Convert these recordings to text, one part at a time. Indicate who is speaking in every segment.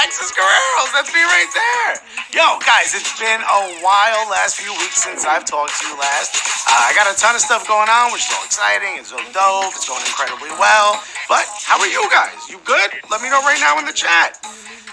Speaker 1: Alexis Guerreros. That's me right there. Yo, guys, it's been a while, last few weeks since I've talked to you last. I got a ton of stuff going on, which is so exciting. It's so dope. It's going incredibly well. But how are you guys? You good? Let me know right now in the chat.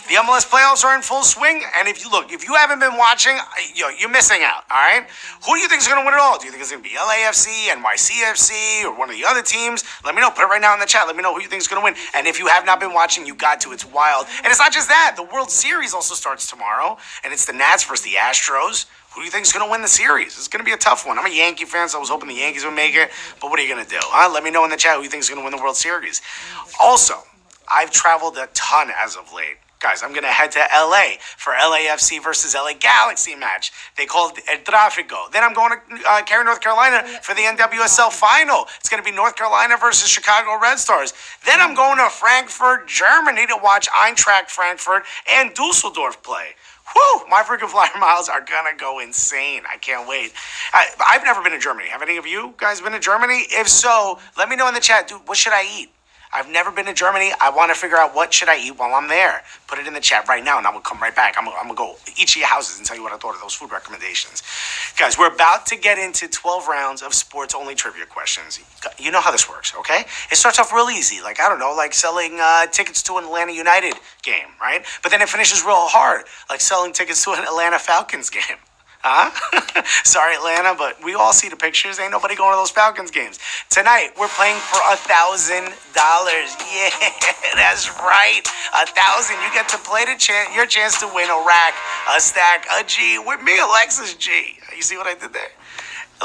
Speaker 1: The MLS playoffs are in full swing, and if you haven't been watching, you're missing out, all right? Who do you think is going to win it all? Do you think it's going to be LAFC, NYCFC, or one of the other teams? Let me know. Put it right now in the chat. Let me know who you think is going to win. And if you have not been watching, you got to. It's wild. And it's not just that. The World Series also starts tomorrow, and it's the Nats versus the Astros. Who do you think is going to win the series? It's going to be a tough one. I'm a Yankee fan, so I was hoping the Yankees would make it. But what are you going to do? Let me know in the chat who you think is going to win the World Series. Also, I've traveled a ton as of late. Guys, I'm going to head to LA for LAFC versus LA Galaxy match. They call it El Tráfico. Then I'm going to Cary, North Carolina for the NWSL final. It's going to be North Carolina versus Chicago Red Stars. Then I'm going to Frankfurt, Germany to watch Eintracht Frankfurt and Dusseldorf play. Whew, my freaking flyer miles are going to go insane. I can't wait. I've never been to Germany. Have any of you guys been to Germany? If so, let me know in the chat. Dude, what should I eat? I've never been to Germany. I want to figure out what should I eat while I'm there. Put it in the chat right now, and I'm going to come right back. I'm going to go each of your houses and tell you what I thought of those food recommendations. Guys, we're about to get into 12 rounds of sports-only trivia questions. You know how this works, okay? It starts off real easy, like selling tickets to an Atlanta United game, right? But then it finishes real hard, like selling tickets to an Atlanta Falcons game. Huh? Sorry, Atlanta, but we all see the pictures. Ain't nobody going to those Falcons games. Tonight, we're playing for $1,000. Yeah, that's right. 1,000. You get to play your chance to win a rack, a stack, a G with me, Alexis G. You see what I did there?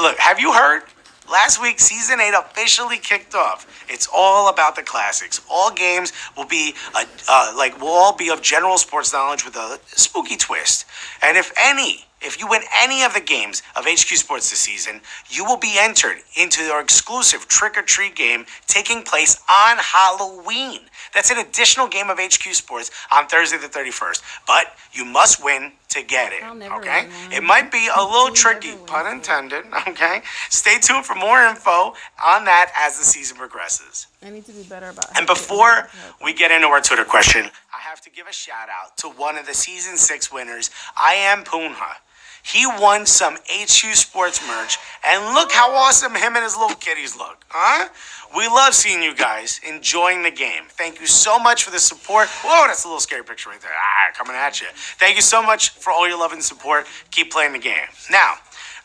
Speaker 1: Look, have you heard? Last week, Season 8 officially kicked off. It's all about the classics. All games will be will all be of general sports knowledge with a spooky twist. And if you win any of the games of HQ Sports this season, you will be entered into our exclusive trick-or-treat game taking place on Halloween. That's an additional game of HQ Sports on Thursday the 31st. But you must win to get it, okay? It might be a little tricky, pun intended, okay? Stay tuned for more info on that as the season progresses.
Speaker 2: I need to be better about.
Speaker 1: And before we get into our Twitter question, I have to give a shout out to one of the Season 6 winners, I Am Poonha. He won some HU Sports merch, and look how awesome him and his little kitties look, huh? We love seeing you guys enjoying the game. Thank you so much for the support. Whoa, that's a little scary picture right there. Coming at you. Thank you so much for all your love and support. Keep playing the game. Now,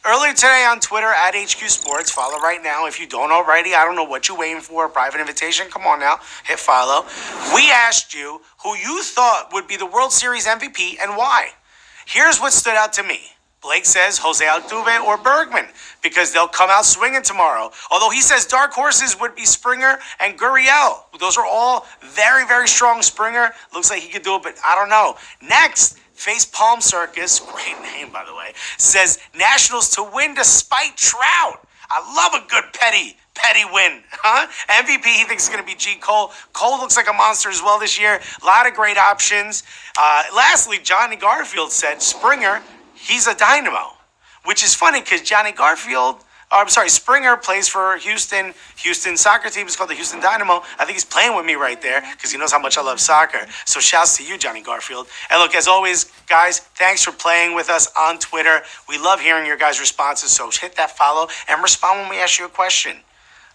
Speaker 1: earlier today on Twitter, at HQ Sports, follow right now. If you don't already, I don't know what you're waiting for. A private invitation? Come on now. Hit follow. We asked you who you thought would be the World Series MVP and why. Here's what stood out to me. Blake says Jose Altuve or Bergman because they'll come out swinging tomorrow. Although he says dark horses would be Springer and Gurriel. Those are all very, very strong. Springer looks like he could do it, but I don't know. Next, Face Palm Circus, great name by the way, says Nationals to win despite Trout. I love a good petty win, huh? MVP, he thinks is going to be G. Cole. Cole looks like a monster as well this year. A lot of great options. Lastly, Johnny Garfield said Springer, he's a dynamo, which is funny because Springer plays for Houston. Houston soccer team is called the Houston Dynamo. I think he's playing with me right there because he knows how much I love soccer. So shouts to you, Johnny Garfield. And look, as always, guys, thanks for playing with us on Twitter. We love hearing your guys' responses, so hit that follow and respond when we ask you a question.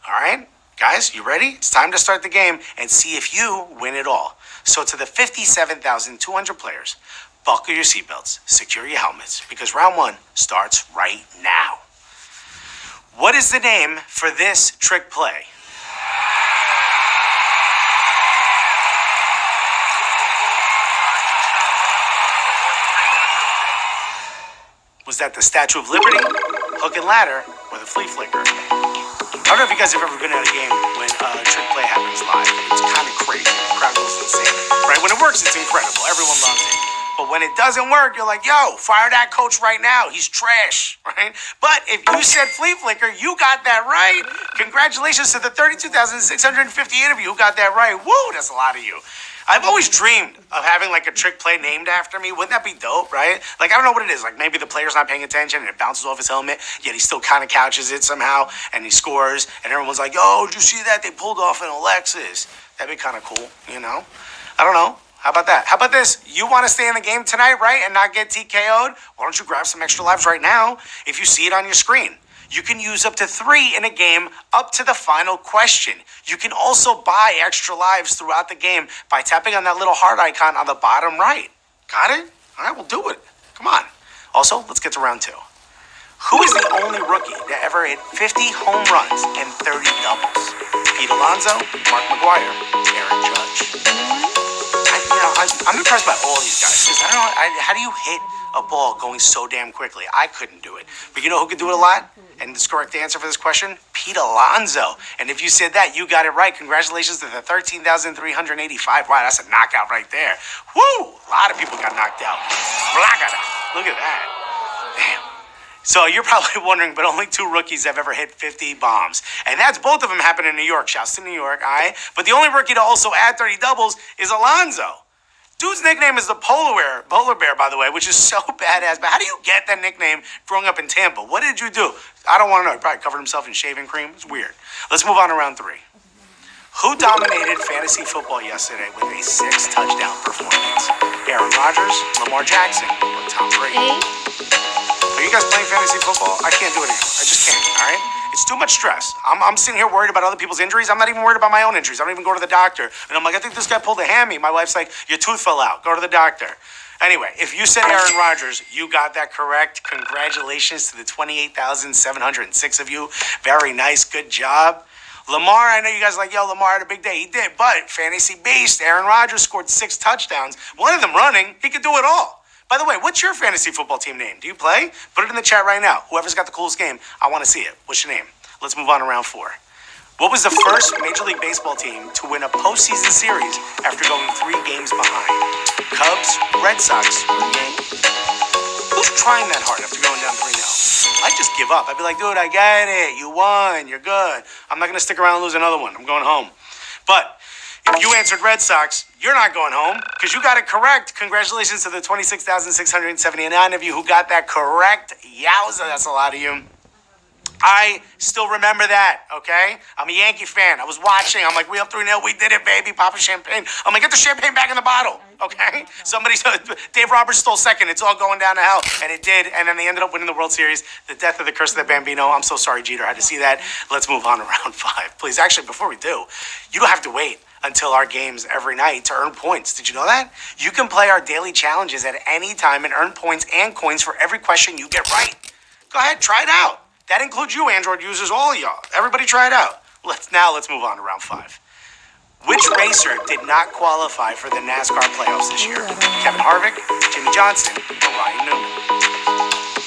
Speaker 1: All right? Guys, you ready? It's time to start the game and see if you win it all. So to the 57,200 players, buckle your seatbelts, secure your helmets, because round one starts right now. What is the name for this trick play? Was that the Statue of Liberty, Hook and Ladder, or the Flea Flicker? I don't know if you guys have ever been at a game when a trick play happens live. It's kind of crazy. The crowd goes insane. Right? When it works, it's incredible. Everyone loves it. But when it doesn't work, you're like, yo, fire that coach right now. He's trash, right? But if you said flea flicker, you got that right. Congratulations to the 32,658 of you who got that right. Woo, that's a lot of you. I've always dreamed of having like a trick play named after me. Wouldn't that be dope, right? Like, I don't know what it is. Like, maybe the player's not paying attention and it bounces off his helmet, yet he still kind of couches it somehow and he scores. And everyone's like, yo, did you see that? They pulled off an Alexis. That'd be kind of cool, you know? I don't know. How about that? How about this? You want to stay in the game tonight, right, and not get TKO'd? Why don't you grab some extra lives right now if you see it on your screen? You can use up to 3 in a game up to the final question. You can also buy extra lives throughout the game by tapping on that little heart icon on the bottom right. Got it? All right, we'll do it. Come on. Also, let's get to round 2. Who is the only rookie to ever hit 50 home runs and 30 doubles? Pete Alonso, Mark McGwire, Aaron Judge. I'm impressed by all these guys because I don't know, how do you hit a ball going so damn quickly? I couldn't do it. But you know who could do it a lot? And the correct answer for this question? Pete Alonso. And if you said that, you got it right. Congratulations to the 13,385. Wow, that's a knockout right there. Woo! A lot of people got knocked out. Look at that. Damn. So you're probably wondering, but only 2 rookies have ever hit 50 bombs. And that's both of them happen in New York. Shouts to New York, all right? But the only rookie to also add 30 doubles is Alonso. Dude's nickname is the polar bear, by the way, which is so badass. But how do you get that nickname growing up in Tampa? What did you do? I don't want to know. He probably covered himself in shaving cream. It's weird. Let's move on to round 3. Who dominated fantasy football yesterday with a 6-touchdown performance? Aaron Rodgers, Lamar Jackson, or Tom Brady? Are you guys playing fantasy football? I can't do it anymore. I just can't, all right? It's too much stress. I'm sitting here worried about other people's injuries. I'm not even worried about my own injuries. I don't even go to the doctor. And I'm like, I think this guy pulled a hammy. My wife's like, your tooth fell out. Go to the doctor. Anyway, if you said Aaron Rodgers, you got that correct. Congratulations to the 28,706 of you. Very nice. Good job. Lamar, I know you guys are like, yo, Lamar had a big day. He did, but fantasy beast, Aaron Rodgers scored 6 touchdowns. One of them running. He could do it all. By the way, what's your fantasy football team name? Do you play? Put it in the chat right now. Whoever's got the coolest game, I want to see it. What's your name? Let's move on to round 4. What was the first Major League Baseball team to win a postseason series after going 3 games behind? Cubs, Red Sox, or Yankees? Who's trying that hard after going down 3-0? I'd just give up. I'd be like, dude, I get it. You won. You're good. I'm not going to stick around and lose another one. I'm going home. But if you answered Red Sox, you're not going home because you got it correct. Congratulations to the 26,679 of you who got that correct. Yowza, that's a lot of you. I still remember that, okay? I'm a Yankee fan. I was watching. I'm like, we up 3-0. We did it, baby. Pop a champagne. I'm like, get the champagne back in the bottle, okay? Somebody said, Dave Roberts stole second. It's all going down to hell. And it did. And then they ended up winning the World Series. The death of the curse of the Bambino. I'm so sorry, Jeter. I had to see that. Let's move on to round 5. Please, actually, before we do, you don't have to wait until our games every night to earn points. Did you know that? You can play our daily challenges at any time and earn points and coins for every question you get right. Go ahead, try it out. That includes you, Android users, all of y'all. Everybody try it out. Let's move on to round 5. Which racer did not qualify for the NASCAR playoffs this year? Kevin Harvick, Jimmy Johnson, or Ryan Newman?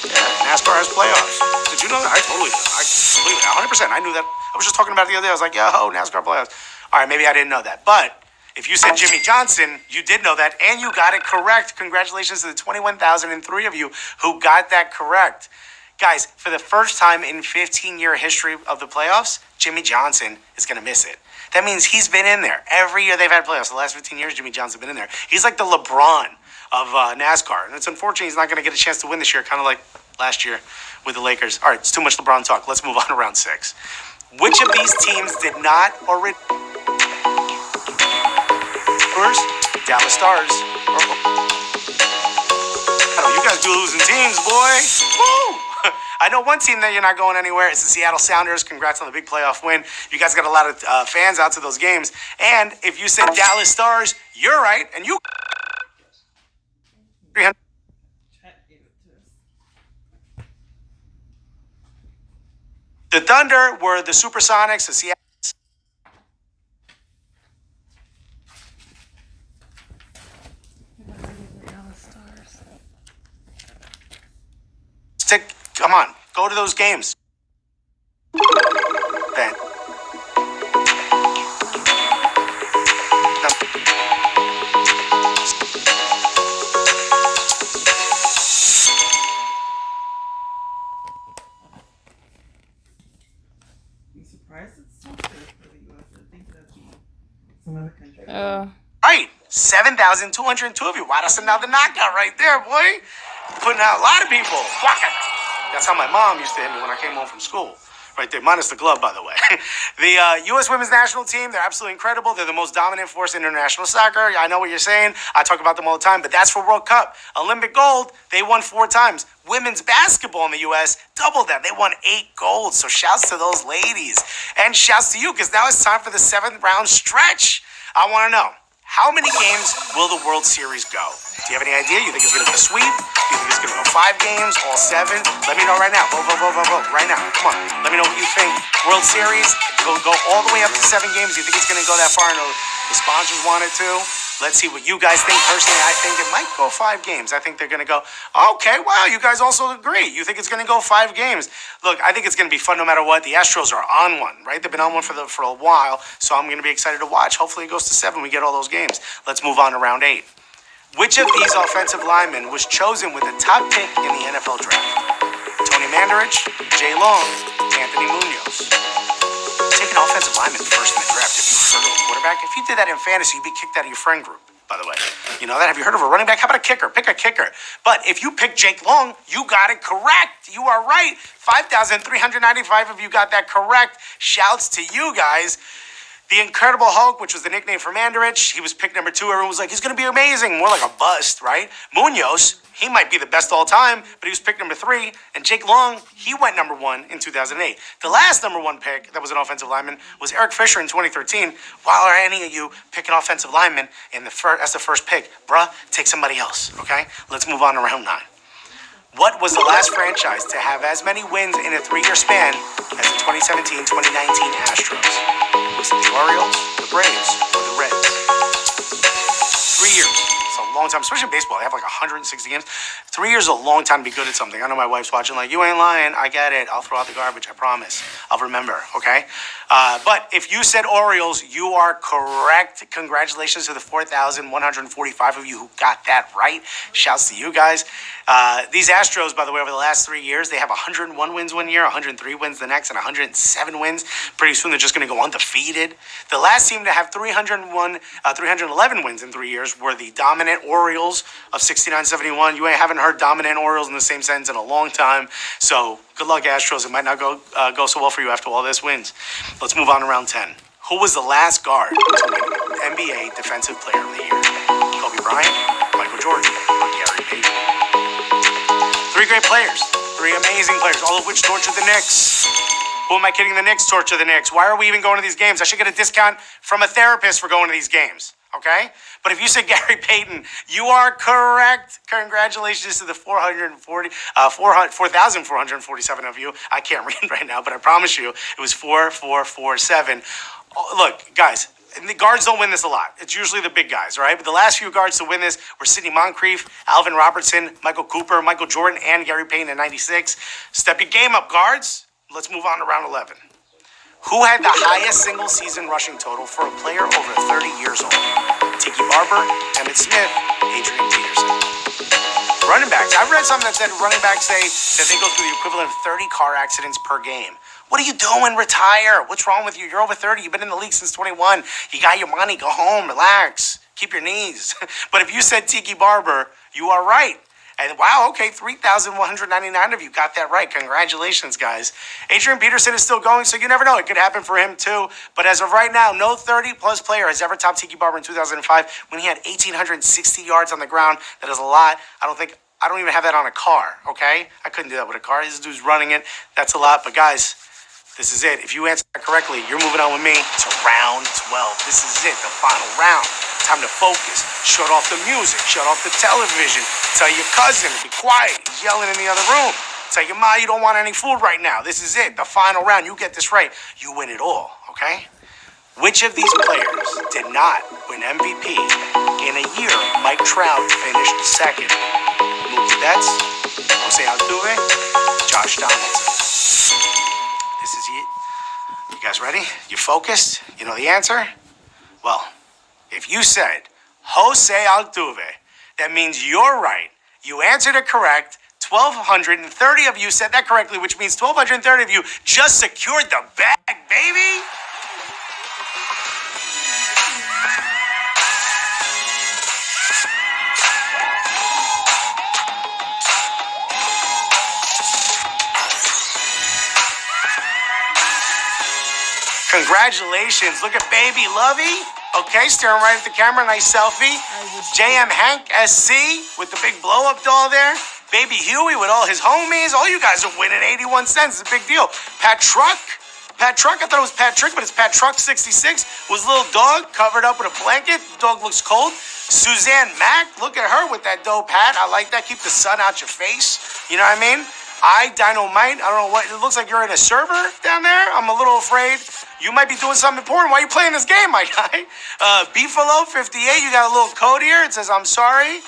Speaker 1: Yeah, NASCAR has playoffs. Did you know that? I totally did. 100%. I knew that. I was just talking about it the other day. I was like, yo, NASCAR playoffs. All right, maybe I didn't know that. But if you said Jimmy Johnson, you did know that, and you got it correct. Congratulations to the 21,003 of you who got that correct. Guys, for the first time in 15-year history of the playoffs, Jimmy Johnson is going to miss it. That means he's been in there. Every year they've had playoffs. The last 15 years, Jimmy Johnson's been in there. He's like the LeBron of NASCAR. And it's unfortunate he's not going to get a chance to win this year, kind of like last year with the Lakers. All right, it's too much LeBron talk. Let's move on to round 6. Which of these teams did not already... Dallas Stars. You guys do losing teams, boy. Woo! I know one team that you're not going anywhere. It's the Seattle Sounders. Congrats on the big playoff win. You guys got a lot of fans out to those games. And if you said Dallas Stars, you're right. And you... The Thunder were the Supersonics. The Seattle... Come on, go to those games. Ben.
Speaker 2: I'm surprised it's so good for the US. I think that'd be some other country.
Speaker 1: Right, 7,202 of you. Wow, that's another knockout right there, boy. Putting out a lot of people. That's how my mom used to hit me when I came home from school. right there, minus the glove, by the way. The U.S. women's national team, they're absolutely incredible. They're the most dominant force in international soccer. I know what you're saying. I talk about them all the time, but that's for World Cup. Olympic gold, they won 4 times. Women's basketball in the U.S., double that. They won 8 golds. So shouts to those ladies. And shouts to you, because now it's time for the 7th round stretch. I want to know, how many games will the World Series go? Do you have any idea? You think it's going to be a sweep? Do you think it's going to go 5 games, all 7? Let me know right now. Vote, right now. Come on. Let me know what you think. World Series, go all the way up to 7 games. Do you think it's going to go that far? No, the sponsors want it to. Let's see what you guys think. Personally, I think it might go 5 games. I think they're going to go, okay, wow, you guys also agree. You think it's going to go 5 games. Look, I think it's going to be fun no matter what. The Astros are on one, right? They've been on one for a while, so I'm going to be excited to watch. Hopefully it goes to 7. We get all those games. Let's move on to round 8. Which of these offensive linemen was chosen with the top pick in the NFL draft? Tony Mandarich, Jay Long, Anthony Munoz. Take an offensive lineman first in the draft. Have you heard of a quarterback? If you did that in fantasy, you'd be kicked out of your friend group, by the way. You know that? Have you heard of a running back? How about a kicker? Pick a kicker. But if you pick Jake Long, you got it correct. You are right. 5,395 of you got that correct. Shouts to you guys. The Incredible Hulk, which was the nickname for Mandarich, he was picked number 2. Everyone was like, he's going to be amazing. More like a bust, right? Munoz, he might be the best all time, but he was picked number 3. And Jake Long, he went number 1 in 2008. The last number 1 pick that was an offensive lineman was Eric Fisher in 2013. Why are any of you picking offensive linemen as the first pick? Bruh, take somebody else, okay? Let's move on to round 9. What was the last franchise to have as many wins in a 3-year span as the 2017-2019 Astros? Was it the Orioles, the Braves, or the Reds? 3 years. It's a long time, especially in baseball. They have like 160 games. 3 years is a long time to be good at something. I know my wife's watching like, you ain't lying. I get it. I'll throw out the garbage. I promise. I'll remember, okay? But if you said Orioles, you are correct. Congratulations to the 4,145 of you who got that right. Shouts to you guys. These Astros, by the way, over the last 3 years, they have 101 wins one year, 103 wins the next, and 107 wins. Pretty soon they're just going to go undefeated. The last team to have 311 wins in 3 years were the dominant Orioles of 69-71. You haven't heard dominant Orioles in the same sentence in a long time. So good luck, Astros. It might not go so well for you after all this wins. Let's move on to round 10. Who was the last guard to win NBA Defensive Player of the Year? Kobe Bryant, Michael Jordan, or Gary Payton? 3 great players. 3 amazing players, all of which torture the Knicks. Who am I kidding? The Knicks torture the Knicks. Why are we even going to these games? I should get a discount from a therapist for going to these games. Okay? But if you said Gary Payton, you are correct. Congratulations to the 4,447 of you. I can't read right now, but I promise you it was 4,447. Oh, look, guys, the guards don't win this a lot. It's usually the big guys, right? But the last few guards to win this were Sidney Moncrief, Alvin Robertson, Michael Cooper, Michael Jordan, and Gary Payton in 96. Step your game up, guards. Let's move on to round 11. Who had the highest single-season rushing total for a player over 30 years old? Tiki Barber, Emmitt Smith, Adrian Peterson. Running backs. I've read something that said running backs say that they go through the equivalent of 30 car accidents per game. What are you doing? Retire. What's wrong with you? You're over 30. You've been in the league since 21. You got your money. Go home. Relax. Keep your knees. But if you said Tiki Barber, you are right. And wow, okay, 3,199 of you got that right. Congratulations, guys. Adrian Peterson is still going, so you never know. It could happen for him, too. But as of right now, no 30-plus player has ever topped Tiki Barber in 2005 when he had 1,860 yards on the ground. That is a lot. I don't even have that on a car, okay? I couldn't do that with a car. This dude's running it. That's a lot. But, guys, this is it. If you answer that correctly, you're moving on with me to round 12. This is it, the final round. Time to focus. Shut off the music. Shut off the television. Tell your cousin to be quiet. He's yelling in the other room. Tell your ma you don't want any food right now. This is it, the final round. You get this right, you win it all, okay? Which of these players did not win MVP in a year Mike Trout finished second? Mookie Betts, Jose Altuve, Josh Donaldson. This is it. You guys ready? You focused? You know the answer? Well, if you said Jose Altuve, that means you're right. You answered it correct. 1,230 of you said that correctly, which means 1,230 of you just secured the bag, baby. Congratulations. Look at baby Lovey. Okay, staring right at the camera. Nice selfie. JM Hank SC with the big blow-up doll there. Baby Huey with all his homies. All you guys are winning 81 cents. It's a big deal. Pat Truck. Pat Truck, I thought it was Pat Trick, but it's Pat Truck 66. Was a little dog covered up with a blanket. The dog looks cold. Suzanne Mack, look at her with that dope hat. I like that. Keep the sun out your face. You know what I mean? Dynamite. I don't know what. It looks like you're in a server down there. I'm a little afraid. You might be doing something important. Why are you playing this game, my guy? Beefalo 58, you got a little code here. It says, I'm sorry.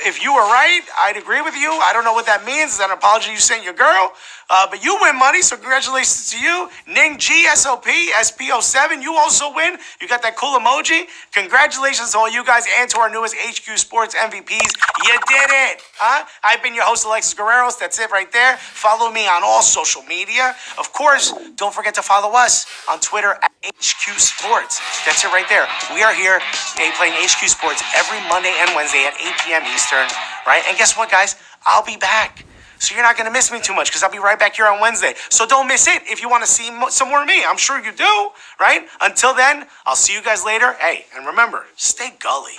Speaker 1: If you were right, I'd agree with you. I don't know what that means. It's an apology you sent your girl. But you win money, so congratulations to you. Ning G, SOP, SPO7, you also win. You got that cool emoji. Congratulations to all you guys and to our newest HQ Sports MVPs. You did it. Huh? I've been your host, Alexis Guerreros. That's it right there. Follow me on all social media. Of course, don't forget to follow us on Twitter at HQ Sports. That's it right there. We are here playing HQ Sports every Monday and Wednesday at 8 p.m. Eastern, right? And guess what, guys? I'll be back. So you're not going to miss me too much because I'll be right back here on Wednesday. So don't miss it if you want to see some more of me. I'm sure you do, right? Until then, I'll see you guys later. Hey, and remember, stay gully.